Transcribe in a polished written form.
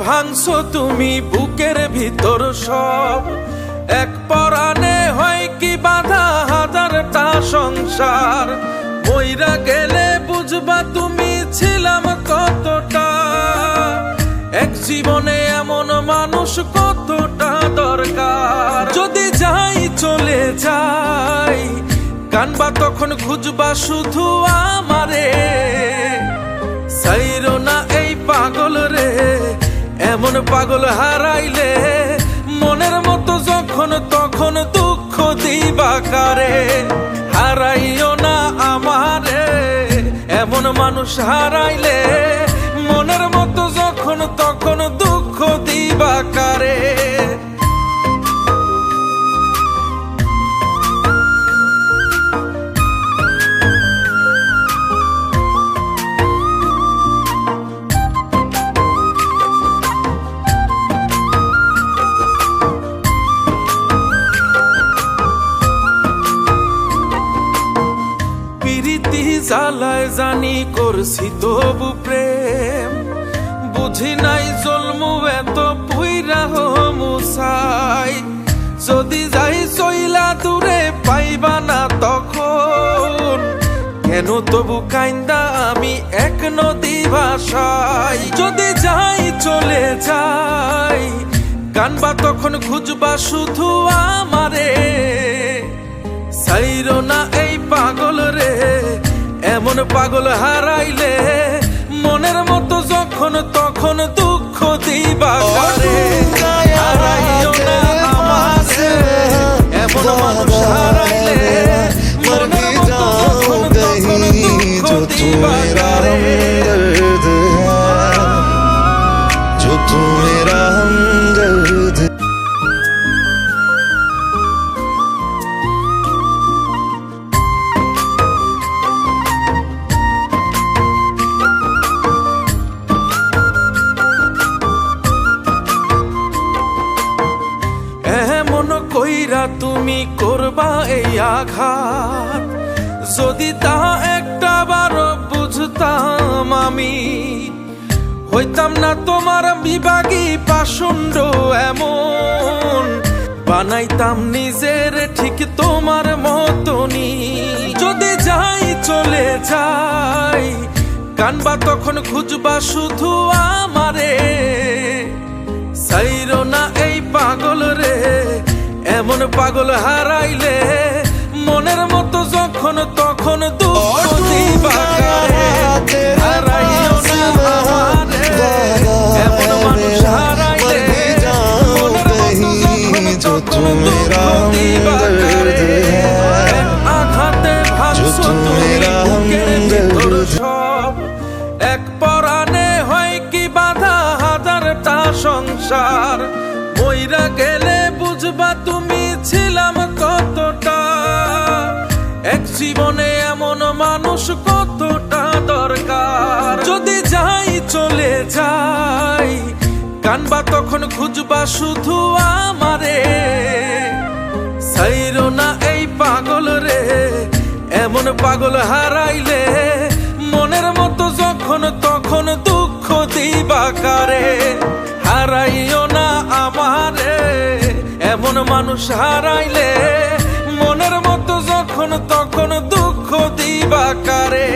ভাঙছো তুমি বুকের ভিতর সব, এক পরাণে হয় কি বাধা হাজারটা সংসার। মইরা গেলে বুঝবা তুমি ছিলাম কতটা, এক জীবনে এমন মানুষ কতটা দরকার। যদি যাই চলে যাই কানবা তখন খুঁজবা শুধু আমারে, সাইরো না এই পাগল রে, এমন পাগল হারাইলে মনের মতো যখন তখন দুঃখ দিবা কারে। হারাইও না আমারে, এমন মানুষ হারাইলে মনের মতো যখন তখন দুঃখ দিবা কারে। জ্বালায় জানি করছি তবু প্রেম, বুঝি নাই জন্মু এত পুইরা মুসাই। যদি যাই চইলা দূরে পাইবা না তখন, কেন তবু কাইন্দা আমি এক নদী ভাষাই। যদি যাই চলে যাই কানবা তখন খুঁজবা শুধু আমারে, সাইরো না এই পাগল রে, এমন পাগল হারাইলে মনের মতো যখন তখন দুঃখ দিবা কারে। হারাইও না আমারে, এমন মানুষ হারাইলে মনের মতো যখন তখন দুঃখ দিবা কারে। কইরা তুমি করবা এই আঘাত, যদি তা একটা বার বুঝতাম আমি, হইতাম না তোমার বিভাগী পাষণ্ড এমন, বানাইতাম নিজের ঠিক তোমার মতনই। যদি যাই চলে যাই কানবা তখন খুঁজবা শুধু আমারে, সাইরো না এই পাগল রে, এমন পাগল হারাইলে মনের মতো যখন তখন দুঃখ দিবা কারে। হারাইও না আমারে, এমন মানুষ হারাইলে মনের মতো যখন তখন দুঃখ দিবা কারে। আঘাতে ভাঙছো তুমি বুকের ভিতর সব, এক পরাণে হয় কি বাধা হাজারটা সংসার। মইরা গেলে বুঝবা তুমি ছিলাম কতটা, এক জীবনে এমন মানুষ কতটা দরকার। যদি যাই চলে যাই কানবা তখন খুঁজবা শুধু আমারে, সাইরো না এই পাগল রে, এমন পাগল হারাইলে মনের মতো যখন তখন দুঃখ দিবা কারে। হারাইও না আমারে, এমন মানুষ হারাইলে মনের মতো যখন তখন দুঃখ দিবা কারে।